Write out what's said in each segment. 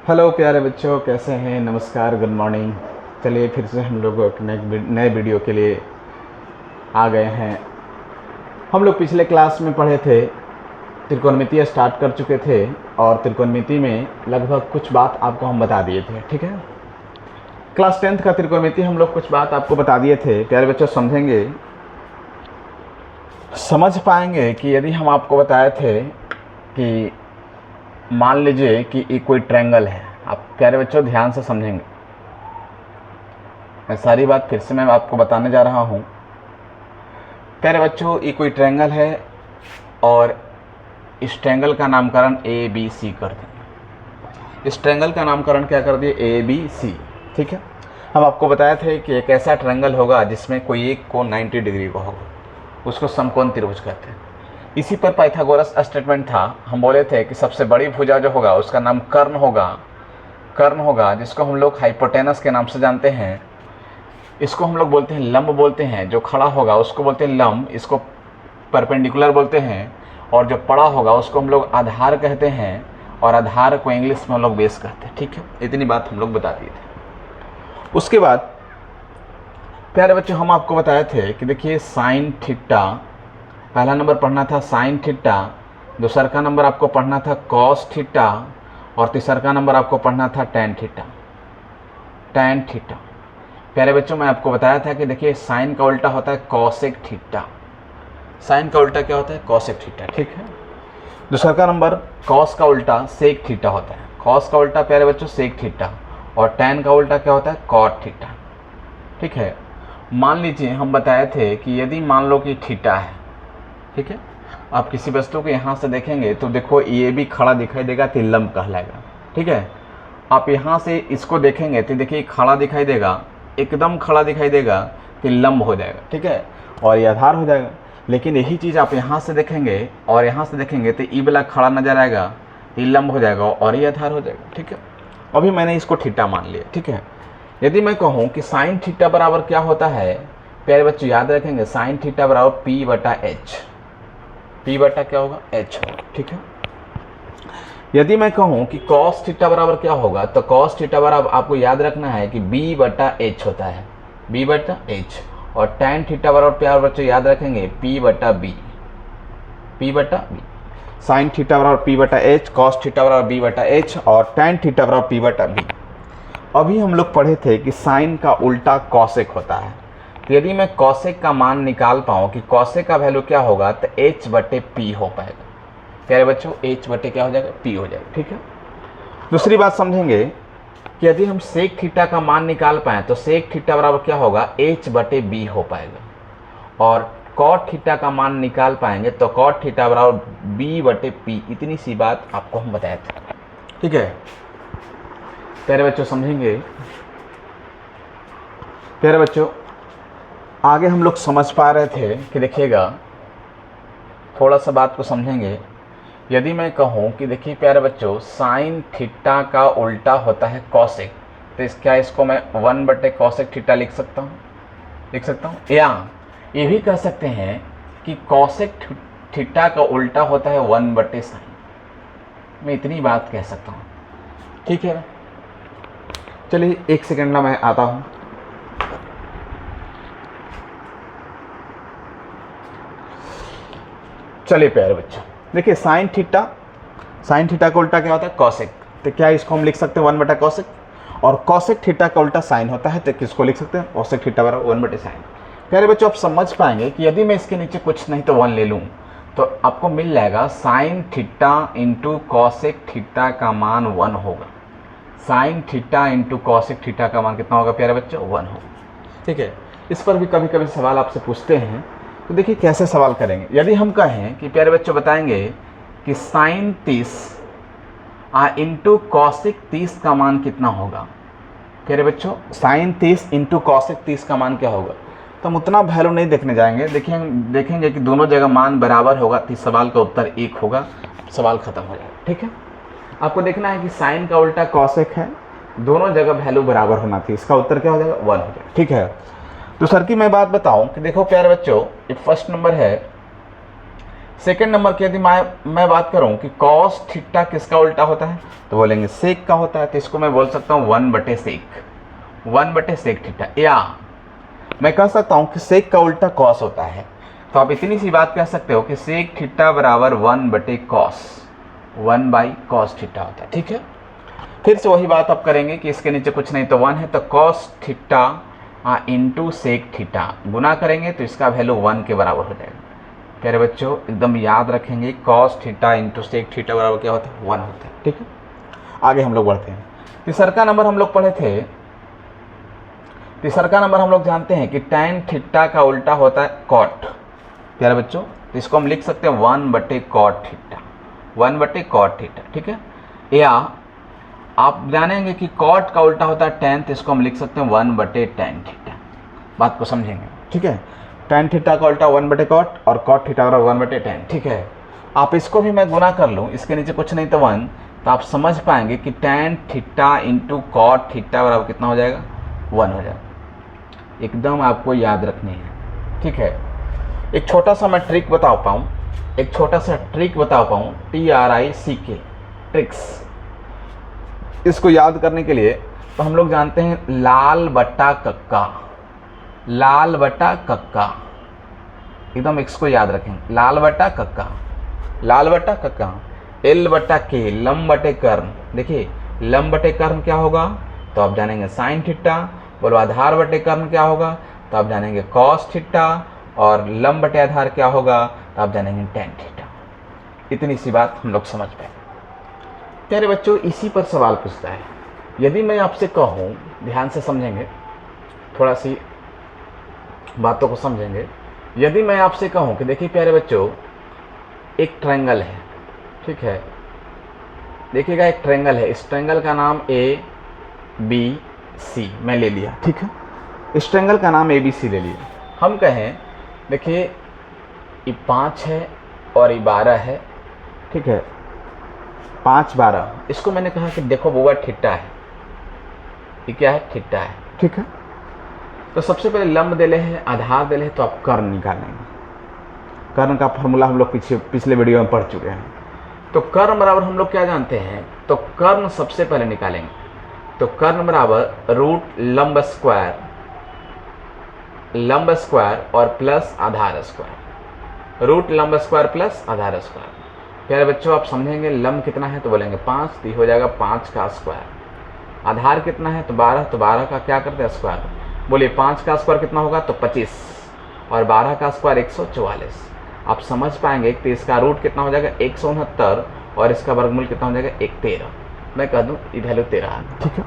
Hello प्यारे बच्चों, कैसे हैं? नमस्कार, गुड मॉर्निंग। चलिए फिर से हम लोग एक नए वीडियो के लिए आ गए हैं। हम लोग पिछले क्लास में पढ़े थे, त्रिकोणमिति स्टार्ट कर चुके थे और त्रिकोणमिति में लगभग कुछ बात आपको हम बता दिए थे। ठीक है, क्लास 10th का त्रिकोणमिति हम लोग कुछ बात आपको बता दिए थे। प्यारे बच्चों, समझेंगे, समझ पाएंगे कि यदि हम आपको बताए थे कि मान लीजिए कि ये कोई ट्रायंगल है। आप प्यारे बच्चों ध्यान से समझेंगे, मैं सारी बात फिर से मैं आपको बताने जा रहा हूँ। प्यारे बच्चों, ये कोई ट्रायंगल है और इस ट्रायंगल का नामकरण ए बी सी कर दें। इस ट्रायंगल का नामकरण क्या कर दिए? A B C. ठीक है, हम आपको बताए थे कि एक ऐसा ट्रायंगल होगा जिसमें कोई एक कोण 90 डिग्री का होगा, उसको समकोण त्रिभुज कहते हैं। इसी पर पाइथागोरस स्टेटमेंट था। हम बोले थे कि सबसे बड़ी भुजा जो होगा उसका नाम कर्ण होगा, जिसको हम लोग हाइपोटेनस के नाम से जानते हैं। इसको हम लोग बोलते हैं लंब बोलते हैं। जो खड़ा होगा उसको बोलते हैं लंब, इसको परपेंडिकुलर बोलते हैं। और जो पड़ा होगा उसको हम लोग आधार कहते हैं, और आधार को इंग्लिश में हम लोग बेस कहते हैं। ठीक है, इतनी बात हम लोग बता दिए थे। उसके बाद प्यारे बच्चों, हम आपको बताए थे कि देखिए साइन थीटा, पहला नंबर पढ़ना था साइन थीटा, दूसरा का नंबर आपको पढ़ना था कॉस थीटा, और तीसरा का नंबर आपको पढ़ना था टैन थीटा। प्यारे बच्चों, मैं आपको बताया था कि देखिए साइन का उल्टा होता है कॉसेक थीटा। साइन का उल्टा क्या होता है? Cosec theta. ठीक है, दूसरा का नंबर कॉस का उल्टा सेक थीटा होता है। कॉस का उल्टा प्यारे बच्चों सेक थीटा, और टैन का उल्टा क्या होता है? Cot theta. ठीक है, मान लीजिए हम बताए थे कि यदि मान लो कि थीटा है, ठीक है, आप किसी वस्तु को यहाँ से देखेंगे तो देखो ये भी खड़ा दिखाई देगा तो लंब कहलाएगा। ठीक है, आप यहाँ से इसको देखेंगे तो देखिए खड़ा दिखाई देगा, एकदम खड़ा दिखाई देगा तो लंब हो जाएगा। ठीक है, और ये आधार हो जाएगा। लेकिन यही चीज़ आप यहाँ से देखेंगे और यहाँ से देखेंगे तो ई वाला खड़ा नजर आएगा, ये लंब हो जाएगा और ये आधार हो जाएगा। ठीक है, अभी मैंने इसको थीटा मान लिया। ठीक है, यदि मैं कहूँ कि साइन थीटा बराबर क्या होता है, प्यारे बच्चों याद रखेंगे, साइन थीटा बराबर पी बटा एच। पी बटा क्या होगा? एच होगा। ठीक है, यदि मैं कहूँ कि कॉस थीटा बराबर क्या होगा, तो कॉस थीटा बराबर आपको याद रखना है कि बी बटा एच होता है, बी बटा एच। और टैन थीटा बराबर प्यारे बच्चों याद रखेंगे पी बटा बी, पी बटा बी। साइन थीटा बराबर पी बटा एच, कॉस थीटा बराबर बी बटा एच, और टैन थीटा बराबर पी बटा बी। अभी हम लोग पढ़े थे कि साइन का उल्टा कॉसेक होता है। तो यदि मैं कॉसेक का मान निकाल पाऊँ कि कॉसेक का वैल्यू क्या होगा, तो एच बटे पी हो पाएगा। प्यारे बच्चों, एच बटे क्या हो जाएगा? पी हो जाएगा। ठीक है, दूसरी बात समझेंगे कि यदि हम सेक थीटा का मान निकाल पाएँ तो सेक थीटा बराबर क्या होगा? एच बटे बी हो पाएगा। और कॉट थीटा का मान निकाल पाएंगे तो कॉट थीटा बराबर बी बटे पी। इतनी सी बात आपको हम बताए थे। ठीक है प्यारे बच्चों, समझेंगे। प्यारे बच्चों, आगे हम लोग समझ पा रहे थे कि देखिएगा, थोड़ा सा बात को समझेंगे। यदि मैं कहूँ कि देखिए प्यारे बच्चों, साइन थीटा का उल्टा होता है कॉसेक, तो क्या इसको मैं 1 बटे कॉसेक थीटा लिख सकता हूँ? या ये भी कह सकते हैं कि कॉसेक थीटा का उल्टा होता है 1 बटे साइन। मैं इतनी बात कह सकता हूँ। ठीक है, चलिए एक सेकेंड में मैं आता हूँ। चलिए प्यारे बच्चों, देखिए साइन थीटा का उल्टा क्या होता है? कॉसेक। तो क्या इसको हम लिख सकते हैं 1 बटा कॉसेक? और कॉसेक थीटा का उल्टा साइन होता है, तो किसको लिख सकते हैं? कॉसेक थीटा बराबर 1 बटे साइन। प्यारे बच्चों, आप समझ पाएंगे कि यदि मैं इसके नीचे कुछ नहीं तो 1 ले लूँ तो आपको मिल जाएगा sine theta into cosec theta का मान 1 होगा। Sine theta into cosec theta का मान कितना होगा प्यारे बच्चों? 1 होगा। ठीक है, इस पर भी कभी कभी सवाल आपसे पूछते हैं, तो देखिए कैसे सवाल करेंगे। यदि हम कहें कि प्यारे बच्चों बताएंगे कि साइन 30 इंटू कॉसेक 30 का मान कितना होगा। प्यारे बच्चों, साइन 30 इंटू कॉसेक 30 का मान क्या होगा, तो हम उतना वैल्यू नहीं देखने जाएंगे। देखेंगे कि दोनों जगह मान बराबर होगा, तो सवाल का उत्तर 1 होगा, सवाल खत्म हो जाएगा। ठीक है, आपको देखना है कि साइन का उल्टा कॉसेक है, दोनों जगह वैल्यू बराबर होना थी, इसका उत्तर क्या हो जाएगा? 1 हो जाएगा। ठीक है, तो सर की मैं बात बताऊं कि देखो प्यारे बच्चों, ये फर्स्ट नंबर है सेकंड नंबर की यदि मैं बात करूं कि कॉस थीटा किसका उल्टा होता है, तो बोलेंगे सेक का होता है। तो इसको मैं बोल सकता हूं 1/सेक थीटा, या मैं कह सकता हूं कि सेक का उल्टा कॉस होता है। तो आप इतनी सी बात कह सकते हो कि सेक थीटा बराबर 1/कॉस, 1/कॉस थीटा होता है। ठीक है, फिर से वही बात आप करेंगे कि इसके नीचे कुछ नहीं तो 1 है, तो cos theta into sec theta गुना करेंगे तो इसका वैल्यू 1 के बराबर हो जाएगा। प्यारे बच्चों एकदम याद रखेंगे, cos theta into sec theta बराबर क्या होता है, 1 होता है। ठीक है, आगे हम लोग बढ़ते हैं। तीसरा नंबर हम लोग पढ़े थे, तीसरा नंबर हम लोग जानते हैं कि टैन थीटा का उल्टा होता है कॉट। प्यारे बच्चों तो इसको हम लिख सकते हैं 1/कॉट थीटा, 1/कॉट थीटा। ठीक है, या आप जानेंगे कि कॉट का उल्टा होता है टैन, तो इसको हम लिख सकते हैं 1/टैन थीटा। बात को समझेंगे। ठीक है, टैन थीटा का उल्टा 1/कॉट और कॉट थीटा का 1/टैन। ठीक है, आप इसको भी मैं गुना कर लूँ, इसके नीचे कुछ नहीं तो 1, तो आप समझ पाएंगे कि tan theta into cot theta बराबर कितना हो जाएगा, 1 हो जाएगा। एकदम आपको याद रखनी है। ठीक है, एक छोटा सा मैं ट्रिक बता पाऊँ, TRICK ट्रिक्स, इसको याद करने के लिए तो हम लोग जानते हैं लाल बट्टा कक्का, एकदम इसको याद रखें, लाल बट्टा कक्का, L/K लंब/कर्ण। देखिए लंब/कर्ण क्या होगा, तो आप जानेंगे साइन थीटा, बोलो आधार/कर्ण क्या होगा, तो आप जानेंगे कॉस थीटा, और लंब/आधार क्या होगा, तो आप जानेंगे टैन थीटा। इतनी सी बात हम लोग समझ पाए। प्यारे बच्चों इसी पर सवाल पूछता है, यदि मैं आपसे कहूँ, ध्यान से समझेंगे, थोड़ा सी बातों को समझेंगे। यदि मैं आपसे कहूँ कि देखिए प्यारे बच्चों एक ट्रायंगल है, ठीक है, देखिएगा एक ट्रायंगल है, इस ट्रायंगल का नाम ABC मैं ले लिया। ठीक है, इस ट्रायंगल का नाम ABC ले लिया। हम कहें देखिए ये 5 है और ये 12 है। ठीक है, 5 12, इसको मैंने कहा कि देखो वो थीटा है, ये क्या है, थीटा है। ठीक है, तो सबसे पहले लंब देले है, आधार देले है, तो आप कर्ण निकालेंगे। कर्ण का फॉर्मूला हम लोग पिछले वीडियो में पढ़ चुके हैं। तो कर्ण बराबर हम लोग क्या जानते हैं, तो कर्ण सबसे पहले निकालेंगे, तो कर्ण बराबर रूट लंब स्क्वायर और प्लस आधार स्क्वायर, रूट लंब स्क्वायर प्लस आधार स्क्वायर। प्यारे बच्चों आप समझेंगे लंब कितना है, तो बोलेंगे 5, तो हो जाएगा 5 का स्क्वायर। आधार कितना है, तो 12, तो 12 का क्या करते हैं, स्क्वायर। बोलिए 5 का स्क्वायर कितना होगा, तो 25, और 12 का स्क्वायर 144। आप समझ पाएंगे कि इसका रूट कितना हो जाएगा 169, और इसका वर्गमूल कितना हो जाएगा 13। मैं कह दूँ ये वैल्यू 13 है। ठीक है,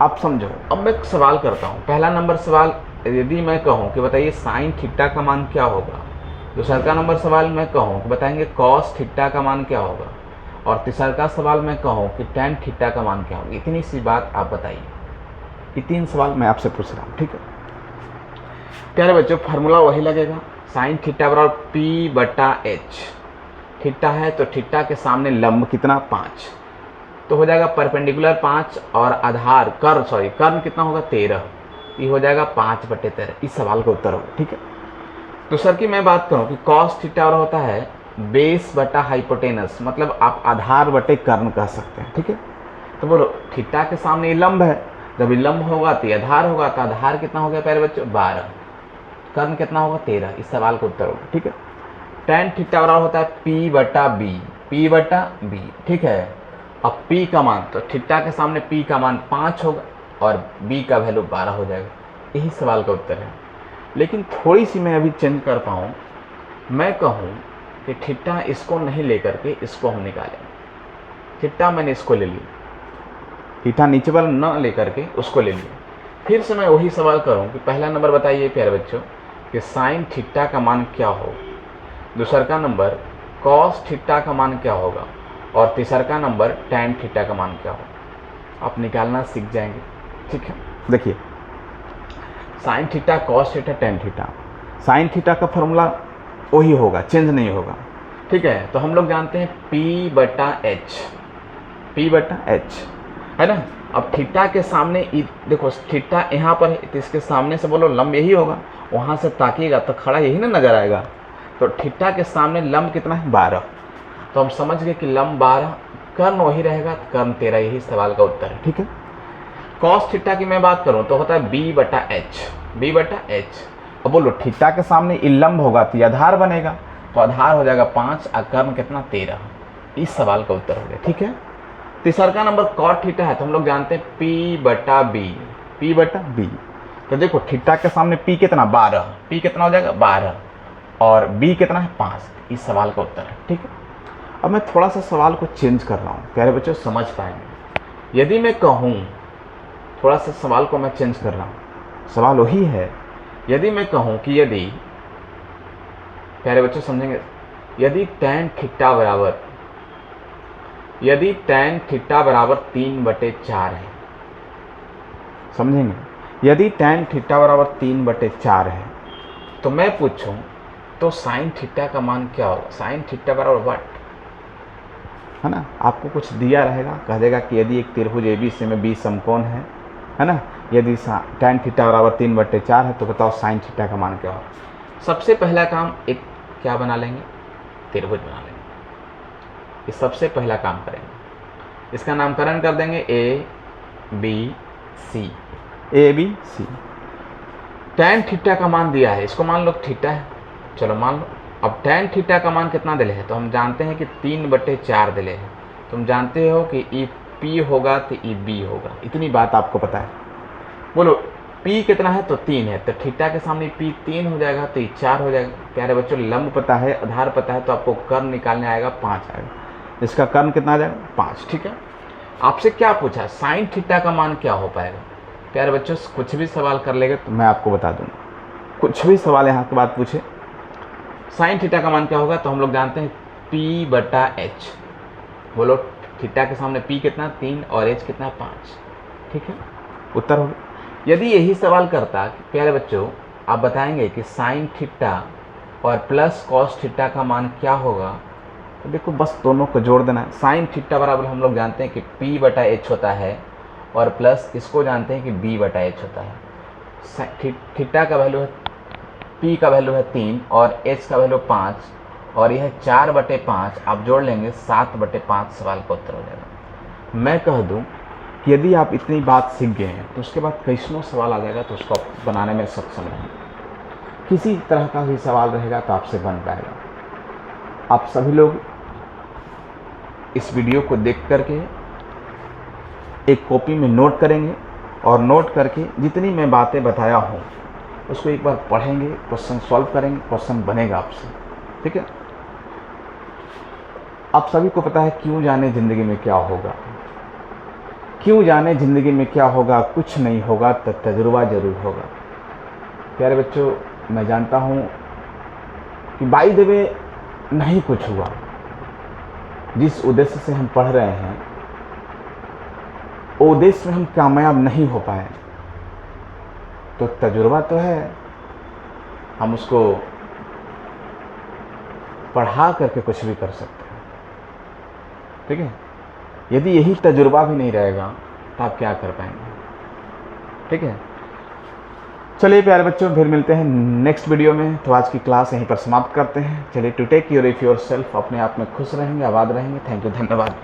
आप समझो। अब मैं एक सवाल करता हूँ, पहला नंबर सवाल यदि मैं कहूँ कि बताइए साइन थीटा का मान क्या होगा, दूसरा नंबर सवाल मैं कहूँ कि बताएंगे कॉस थीटा का मान क्या होगा, और तीसरा सवाल मैं कहूँ कि टैन थीटा का मान क्या होगा। इतनी सी बात आप बताइए, ये 3 सवाल मैं आपसे पूछ रहा हूँ। ठीक है प्यारे बच्चों, फार्मूला वही लगेगा, साइन थीटा बराबर P/H। थीटा है तो थीटा के सामने लंब कितना, 5, तो हो जाएगा परपेंडिकुलर 5, और आधार कर्ण कितना होगा 13, ये हो जाएगा 5/13। इस सवाल का उत्तर होगा। ठीक है, तो सर की मैं बात करूं कि कॉस थीटा और होता है बेस/हाइपोटेनस, मतलब आप आधार/कर्ण कह सकते हैं। ठीक है, तो बोलो थीटा के सामने ये लंब है, जब ये लंब होगा तो ये आधार होगा, तो आधार कितना हो गया प्यारे बच्चों 12, कर्ण कितना होगा 13। इस सवाल का उत्तर होगा। ठीक है, टैन थीटा बराबर होता है P/B। ठीक है, अब P का मान, तो थीटा के सामने P का मान 5 होगा और B का वैल्यू 12 हो जाएगा। यही सवाल का उत्तर है। लेकिन थोड़ी सी मैं अभी चेंज कर पाऊँ, मैं कहूँ कि थीटा इसको नहीं लेकर के इसको हम निकालें। थीटा मैंने इसको ले लिया, थीटा नीचे वाला न लेकर के उसको ले लिया। फिर से मैं वही सवाल करूँ कि पहला नंबर बताइए प्यारे बच्चों कि साइन थीटा का मान क्या हो, दूसरा नंबर कॉस थीटा का मान क्या होगा, और तीसरा नंबर टैन थीटा का मान क्या होगा। आप निकालना सीख जाएंगे। ठीक है, देखिए sine theta, cos theta, tan theta. Sine theta का फॉर्मूला वही होगा, चेंज नहीं होगा। ठीक है, तो हम लोग जानते हैं P/H है ना। अब थीटा के सामने देखो थीटा यहाँ पर है, तो इसके सामने से बोलो लंब यही होगा, वहाँ से ताकिएगा तो खड़ा यही ना नजर आएगा। तो थीटा के सामने लंब कितना है 12, तो हम समझ गए कि लंब 12, कर्ण वही रहेगा, तो कर्ण 13, यही सवाल का उत्तर है। ठीक है, कॉस थीटा की मैं बात करूं तो होता है b/h। अब बोलो थीटा के सामने लंब होगा तो ये आधार बनेगा, तो आधार हो जाएगा 5 और कर्ण कितना 13, इस सवाल का उत्तर हो गया। ठीक है, तीसरा नंबर कॉट थीटा है, तो हम लोग जानते हैं p/b। तो देखो थीटा के सामने p कितना 12, p कितना हो जाएगा 12 और b कितना है 5, इस सवाल का उत्तर है। ठीक है, अब मैं थोड़ा सा सवाल को चेंज कर रहा हूँ, प्यारे बच्चों समझ पाएंगे। यदि मैं कहूँ, थोड़ा सा सवाल को मैं चेंज कर रहा हूँ, सवाल वही है। यदि मैं कहूँ कि यदि, प्यारे बच्चों समझेंगे, यदि tan थीटा बराबर 3/4 है, समझेंगे, यदि tan थीटा बराबर 3/4 है, तो मैं पूछूं तो साइन थीटा का मान क्या होगा? साइन थीटा बराबर व्हाट, है ना, आपको कुछ दिया रहेगा, कह देगा कि यदि एक त्रिभुज ABC में 20 समकोण है ना, यदि tan थीटा बराबर 3/4 है, तो बताओ साइन थीटा का मान क्या होगा? सबसे पहला काम एक क्या बना लेंगे, त्रिभुज बना लेंगे, ये सबसे पहला काम करेंगे। इसका नामकरण कर देंगे ABC। tan थीटा का मान दिया है, इसको मान लो थीटा है, चलो मान लो। अब tan थीटा का मान कितना दिले है, तो हम जानते हैं कि 3/4 दिले है, तुम जानते हो कि ई P होगा तो ई B होगा, इतनी बात आपको पता है। बोलो P कितना है, तो 3 है, तो थीटा के सामने P 3 हो जाएगा तो ई 4 हो जाएगा। प्यारे बच्चों लंब पता है, आधार पता है, तो आपको कर्ण निकालने आएगा 5 आएगा, इसका कर्ण कितना आ जाएगा 5। ठीक है, आपसे क्या पूछा, साइन थीटा का मान क्या हो पाएगा? प्यारे बच्चों कुछ भी सवाल कर लेगा तो मैं आपको बता दूंगा, कुछ भी सवाल यहाँ के बाद पूछे, साइन थीटा का मान क्या होगा, तो हम लोग जानते हैं p/h। बोलो थीटा के सामने p कितना 3 और h कितना 5। ठीक है, उत्तर हो गया। यदि यही सवाल करता, प्यारे बच्चों आप बताएंगे कि साइन थीटा और प्लस कॉस थीटा का मान क्या होगा, तो देखो बस दोनों को जोड़ देना है। साइन थीटा बराबर हम लोग जानते हैं कि p/h होता है, और प्लस इसको जानते हैं कि b/h होता है। थीटा का वैल्यू है, p का वैल्यू है 3 और h का वैल्यू 5, और यह 4/5 आप जोड़ लेंगे 7/5, सवाल का उत्तर हो जाएगा। मैं कह दूं कि यदि आप इतनी बात सीख गए हैं तो उसके बाद कैसनों सवाल आ जाएगा तो उसको बनाने में सक्षम रहेंगे, किसी तरह का भी सवाल रहेगा तो आपसे बन पाएगा। आप सभी लोग इस वीडियो को देख करके एक कॉपी में नोट करेंगे, और नोट करके जितनी मैं बातें बताया हूँ उसको एक बार पढ़ेंगे, क्वेश्चन सॉल्व करेंगे, क्वेश्चन बनेगा आपसे। ठीक है, आप सभी को पता है क्यों जाने ज़िंदगी में क्या होगा, क्यों जाने ज़िंदगी में क्या होगा, कुछ नहीं होगा तो तजुर्बा ज़रूर होगा। प्यारे बच्चों मैं जानता हूँ कि बाय द वे नहीं कुछ हुआ, जिस उद्देश्य से हम पढ़ रहे हैं वो उद्देश्य में हम कामयाब नहीं हो पाए, तो तजुर्बा तो है, हम उसको पढ़ा करके कुछ भी कर सकते हैं। ठीक है, यदि यही तजुर्बा भी नहीं रहेगा तो आप क्या कर पाएंगे? ठीक है, चलिए प्यारे बच्चों फिर मिलते हैं नेक्स्ट वीडियो में। तो आज की क्लास यहीं पर समाप्त करते हैं। चलिए, to take care of yourself, अपने आप में खुश रहेंगे, आबाद रहेंगे। थैंक यू, धन्यवाद।